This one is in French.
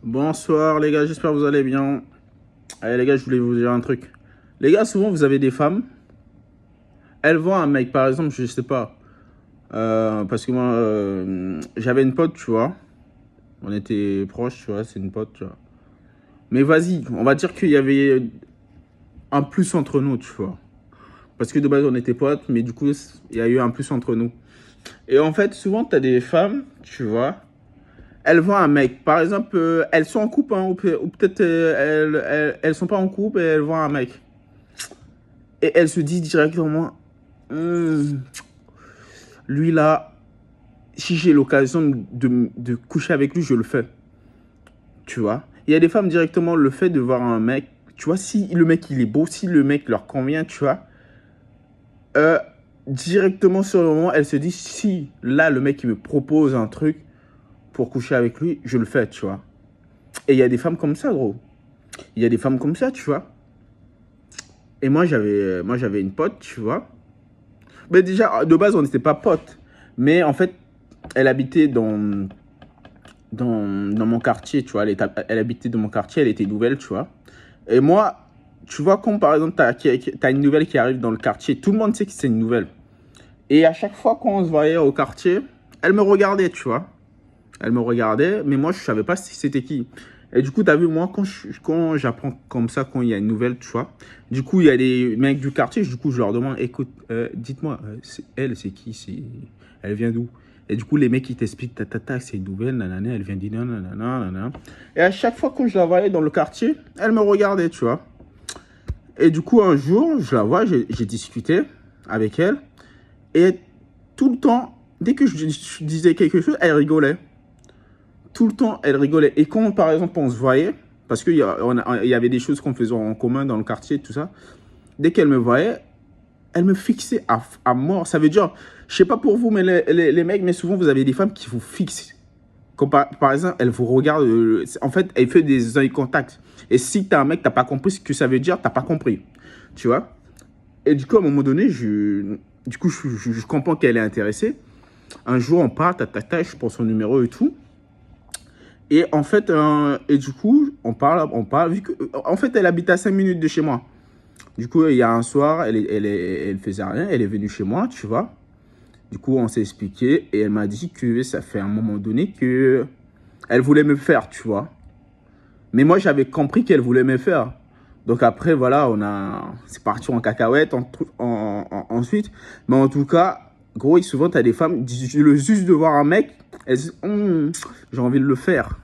Bonsoir les gars, j'espère que vous allez bien. Allez les gars, je voulais vous dire un truc. Les gars, souvent vous avez des femmes, elles voient un mec, par exemple, je sais pas. Parce que moi, j'avais une pote, tu vois. On était proches, tu vois, c'est une pote, tu vois. Mais vas-y, on va dire qu'il y avait un plus entre nous, tu vois. Parce que de base on était potes, mais du coup, il y a eu un plus entre nous. Et en fait, souvent, tu as des femmes, tu vois, elles voient un mec. Par exemple, elles sont en couple, hein, ou peut-être elles sont pas en couple et elles voient un mec. Et elles se disent directement, Hum, lui là, si j'ai l'occasion de coucher avec lui, je le fais. Tu vois. Il y a des femmes directement, le fait de voir un mec, tu vois, si le mec il est beau, si le mec leur convient, tu vois, euh, directement sur le moment, elles se disent, si là le mec il me propose un truc pour coucher avec lui, je le fais, tu vois. Et il y a des femmes comme ça, gros. Il y a des femmes comme ça, tu vois. Et moi j'avais une pote, tu vois. Mais déjà, de base, on n'était pas potes. Mais en fait, elle habitait dans mon quartier, tu vois. Elle habitait dans mon quartier, elle était nouvelle, tu vois. Et moi, tu vois, comme par exemple, t'as une nouvelle qui arrive dans le quartier, tout le monde sait que c'est une nouvelle. Et à chaque fois qu'on se voyait au quartier, elle me regardait, tu vois. Elle me regardait, mais moi, je savais pas si c'était qui. Et du coup, tu as vu, moi, quand j'apprends comme ça, quand il y a une nouvelle, tu vois, du coup, il y a des mecs du quartier, du coup, je leur demande, écoute, dites-moi, c'est qui, elle vient d'où? Et du coup, les mecs, ils t'expliquent, c'est une nouvelle, nanana, elle vient d'Inan, nanana, nanana. Et à chaque fois que je la voyais dans le quartier, elle me regardait, tu vois. Et du coup, un jour, je la vois, j'ai discuté avec elle, et tout le temps, dès que je disais quelque chose, elle rigolait. Tout le temps, elle rigolait. Et quand, par exemple, on se voyait, parce qu'il y avait des choses qu'on faisait en commun dans le quartier, tout ça, dès qu'elle me voyait, elle me fixait à mort. Ça veut dire, je sais pas pour vous, mais les mecs, mais souvent, vous avez des femmes qui vous fixent. Comme par exemple, elle vous regarde, en fait, elle fait des œils contacts. Et si t'as un mec, t'as pas compris ce que ça veut dire, t'as pas compris. Tu vois. Et du coup, à un moment donné, je comprends qu'elle est intéressée. Un jour, on part, je prends son numéro et tout. Et en fait, et du coup, vu que, en fait, elle habite à 5 minutes de chez moi. Du coup, il y a un soir, elle faisait rien, elle est venue chez moi, tu vois. Du coup, on s'est expliqué et elle m'a dit que ça fait un moment donné que elle voulait me faire, tu vois. Mais moi, j'avais compris qu'elle voulait me faire. Donc après, voilà, c'est parti en cacahuète ensuite. Mais en tout cas, gros, souvent, tu as des femmes, juste de voir un mec, elles disent, j'ai envie de le faire.